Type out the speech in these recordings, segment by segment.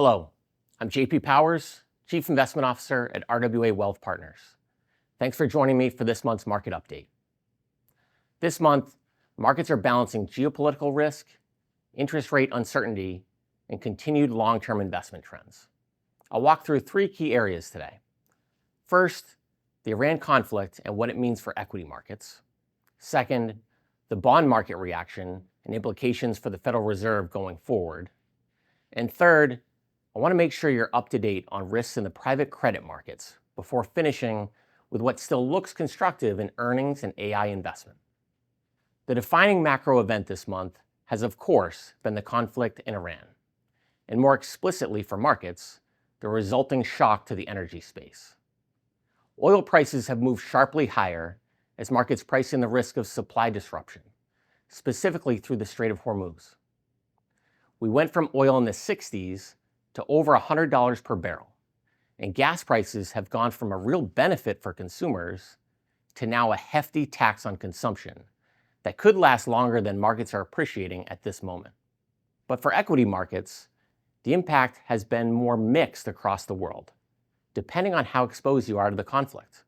Hello, I'm JP Powers, Chief Investment Officer at RWA Wealth Partners. Thanks for joining me for this month's market update. This month, markets are balancing geopolitical risk, interest rate uncertainty, and continued long-term investment trends. I'll walk through three key areas today. First, the Iran conflict and what it means for equity markets. Second, the bond market reaction and implications for the Federal Reserve going forward. And third, I want to make sure you're up to date on risks in the private credit markets before finishing with what still looks constructive in earnings and AI investment. The defining macro event this month has, of course, been the conflict in Iran, and more explicitly for markets, the resulting shock to the energy space. Oil prices have moved sharply higher as markets price in the risk of supply disruption, specifically through the Strait of Hormuz. We went from oil in the 60s to over $100 per barrel, and gas prices have gone from a real benefit for consumers to now a hefty tax on consumption that could last longer than markets are appreciating at this moment. But for equity markets, the impact has been more mixed across the world, depending on how exposed you are to the conflict.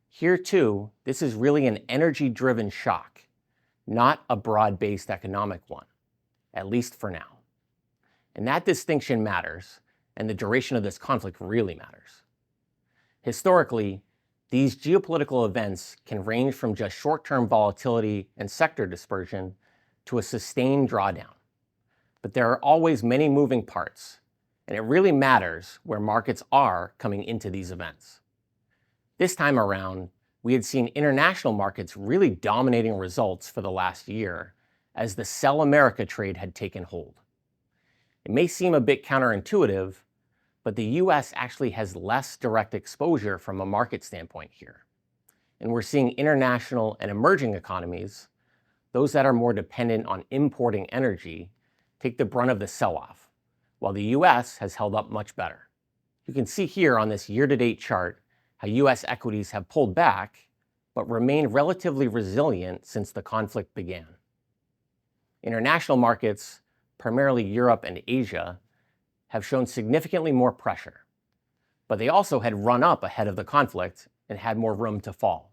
Here too, this is really an energy-driven shock, not a broad-based economic one, at least for now. And that distinction matters, and the duration of this conflict really matters. Historically, these geopolitical events can range from just short-term volatility and sector dispersion to a sustained drawdown. But there are always many moving parts, and it really matters where markets are coming into these events. This time around, we had seen international markets really dominating results for the last year as the Sell America trade had taken hold. It may seem a bit counterintuitive, but the US actually has less direct exposure from a market standpoint here. And we're seeing international and emerging economies, those that are more dependent on importing energy, take the brunt of the sell-off, while the US has held up much better. You can see here on this year-to-date chart how US equities have pulled back, but remained relatively resilient since the conflict began. International markets, primarily Europe and Asia, have shown significantly more pressure, but they also had run up ahead of the conflict and had more room to fall.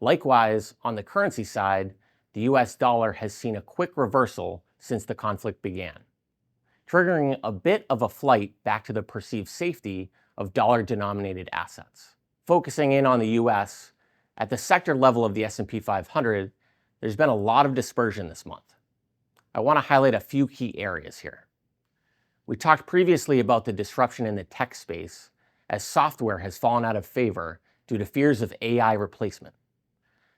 Likewise, on the currency side, the US dollar has seen a quick reversal since the conflict began, triggering a bit of a flight back to the perceived safety of dollar-denominated assets. Focusing in on the US, at the sector level of the S&P 500, there's been a lot of dispersion this month. I want to highlight a few key areas here. We talked previously about the disruption in the tech space as software has fallen out of favor due to fears of AI replacement.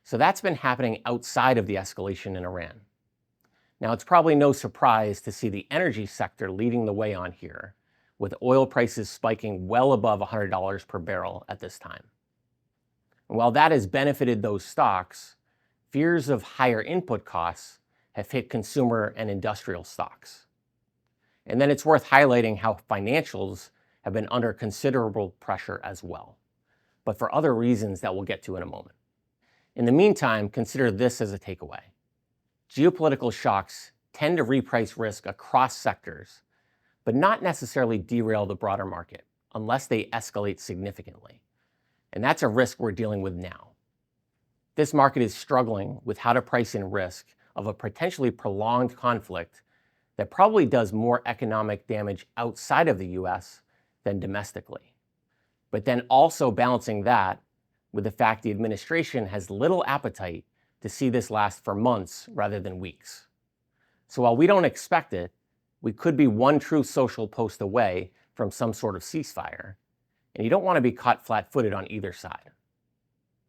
So that's been happening outside of the escalation in Iran. Now, it's probably no surprise to see the energy sector leading the way on here, with oil prices spiking well above $100 per barrel at this time. And while that has benefited those stocks, fears of higher input costs have hit consumer and industrial stocks. And then it's worth highlighting how financials have been under considerable pressure as well, but for other reasons that we'll get to in a moment. In the meantime, consider this as a takeaway. Geopolitical shocks tend to reprice risk across sectors, but not necessarily derail the broader market unless they escalate significantly. And that's a risk we're dealing with now. This market is struggling with how to price in risk of a potentially prolonged conflict that probably does more economic damage outside of the US than domestically. But then also balancing that with the fact the administration has little appetite to see this last for months rather than weeks. So while we don't expect it, we could be one true social post away from some sort of ceasefire, and you don't want to be caught flat-footed on either side.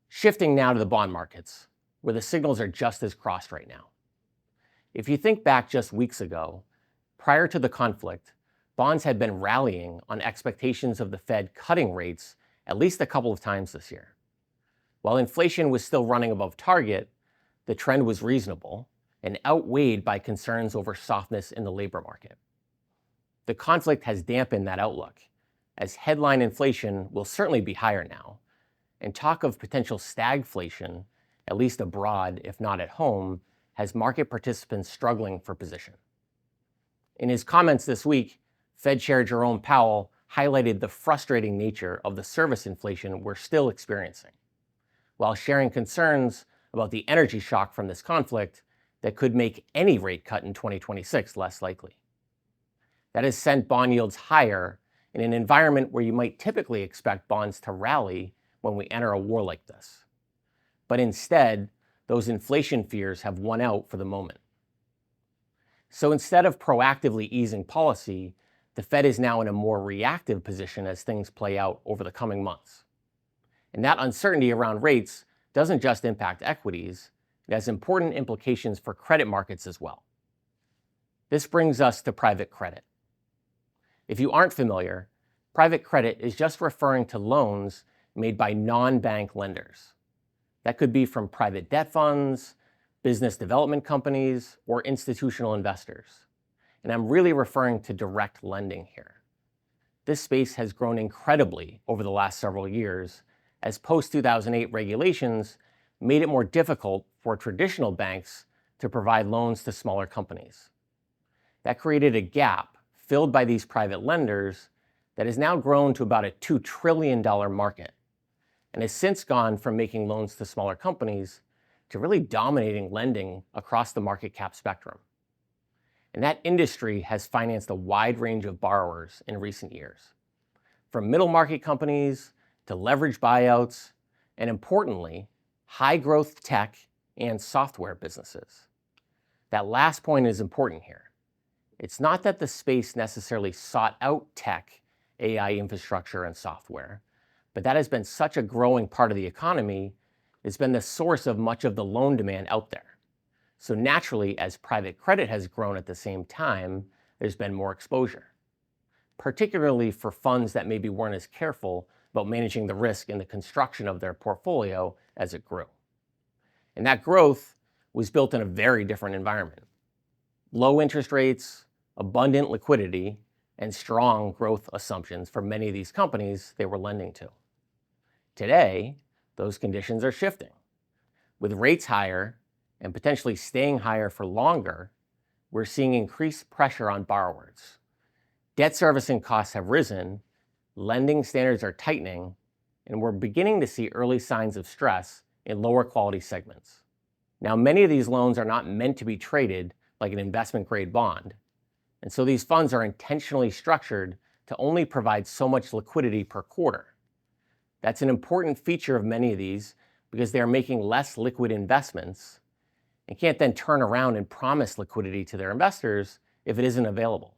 Shifting now to the bond markets, where the signals are just as crossed right now. If you think back just weeks ago, prior to the conflict, bonds had been rallying on expectations of the Fed cutting rates at least a couple of times this year. While inflation was still running above target, the trend was reasonable and outweighed by concerns over softness in the labor market. The conflict has dampened that outlook, as headline inflation will certainly be higher now, and talk of potential stagflation, at least abroad if not at home, has market participants struggling for position. In his comments this week, Fed Chair Jerome Powell highlighted the frustrating nature of the service inflation we're still experiencing, while sharing concerns about the energy shock from this conflict that could make any rate cut in 2026 less likely. That has sent bond yields higher in an environment where you might typically expect bonds to rally when we enter a war like this. But instead, those inflation fears have won out for the moment. So instead of proactively easing policy, the Fed is now in a more reactive position as things play out over the coming months. And that uncertainty around rates doesn't just impact equities, it has important implications for credit markets as well. This brings us to private credit. If you aren't familiar, private credit is just referring to loans made by non-bank lenders. That could be from private debt funds, business development companies, or institutional investors. And I'm really referring to direct lending here. This space has grown incredibly over the last several years as post-2008 regulations made it more difficult for traditional banks to provide loans to smaller companies. That created a gap filled by these private lenders that has now grown to about a $2 trillion market and has since gone from making loans to smaller companies to really dominating lending across the market cap spectrum. And that industry has financed a wide range of borrowers in recent years, from middle market companies to leveraged buyouts, and importantly, high growth tech and software businesses. That last point is important here. It's not that the space necessarily sought out tech, AI infrastructure, and software, but that has been such a growing part of the economy, it's been the source of much of the loan demand out there. So naturally, as private credit has grown at the same time, there's been more exposure, particularly for funds that maybe weren't as careful about managing the risk in the construction of their portfolio as it grew. And that growth was built in a very different environment. Low interest rates, abundant liquidity, and strong growth assumptions for many of these companies they were lending to. Today, those conditions are shifting. With rates higher and potentially staying higher for longer, we're seeing increased pressure on borrowers. Debt servicing costs have risen, lending standards are tightening, and we're beginning to see early signs of stress in lower quality segments. Now, many of these loans are not meant to be traded like an investment grade bond, and so these funds are intentionally structured to only provide so much liquidity per quarter. That's an important feature of many of these because they are making less liquid investments and can't then turn around and promise liquidity to their investors if it isn't available.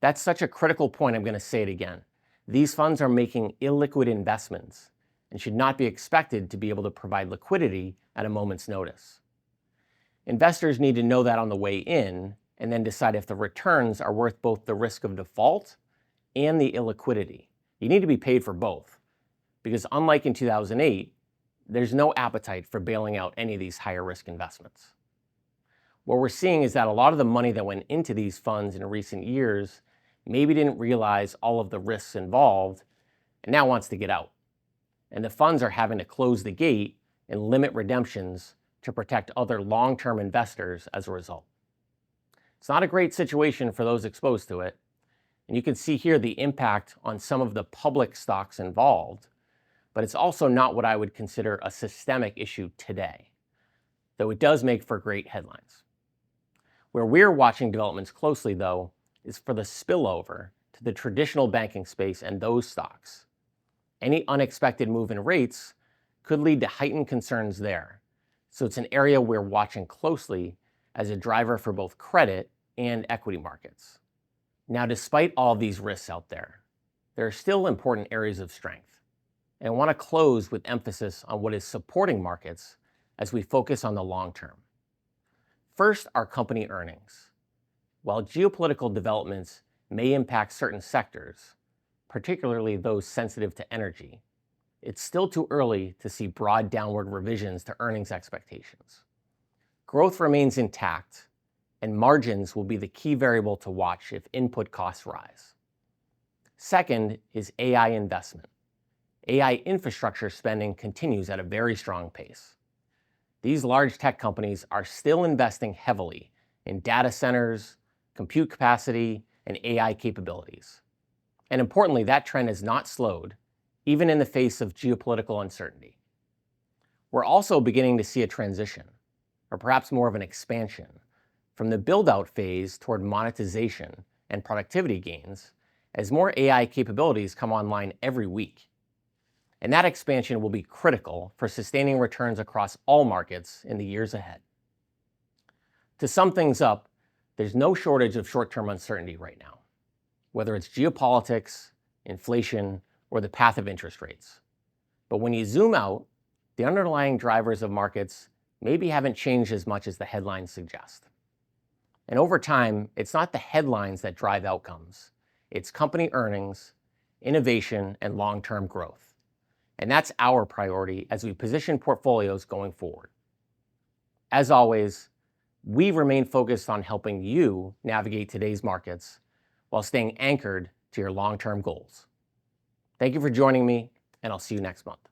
That's such a critical point, I'm going to say it again. These funds are making illiquid investments and should not be expected to be able to provide liquidity at a moment's notice. Investors need to know that on the way in and then decide if the returns are worth both the risk of default and the illiquidity. You need to be paid for both, because unlike in 2008, there's no appetite for bailing out any of these higher risk investments. What we're seeing is that a lot of the money that went into these funds in recent years maybe didn't realize all of the risks involved and now wants to get out. And the funds are having to close the gate and limit redemptions to protect other long-term investors as a result. It's not a great situation for those exposed to it. And you can see here the impact on some of the public stocks involved, but it's also not what I would consider a systemic issue today, though it does make for great headlines. Where we're watching developments closely, though, is for the spillover to the traditional banking space and those stocks. Any unexpected move in rates could lead to heightened concerns there, so it's an area we're watching closely as a driver for both credit and equity markets. Now, despite all these risks out there are still important areas of strength. And I want to close with emphasis on what is supporting markets as we focus on the long term. First, our company earnings. While geopolitical developments may impact certain sectors, particularly those sensitive to energy, it's still too early to see broad downward revisions to earnings expectations. Growth remains intact, and margins will be the key variable to watch if input costs rise. Second is AI investment. AI infrastructure spending continues at a very strong pace. These large tech companies are still investing heavily in data centers, compute capacity, and AI capabilities. And importantly, that trend has not slowed, even in the face of geopolitical uncertainty. We're also beginning to see a transition, or perhaps more of an expansion, from the build-out phase toward monetization and productivity gains as more AI capabilities come online every week. And that expansion will be critical for sustaining returns across all markets in the years ahead. To sum things up, there's no shortage of short-term uncertainty right now, whether it's geopolitics, inflation, or the path of interest rates. But when you zoom out, the underlying drivers of markets maybe haven't changed as much as the headlines suggest. And over time, it's not the headlines that drive outcomes. It's company earnings, innovation, and long-term growth. And that's our priority as we position portfolios going forward. As always, we remain focused on helping you navigate today's markets while staying anchored to your long-term goals. Thank you for joining me, and I'll see you next month.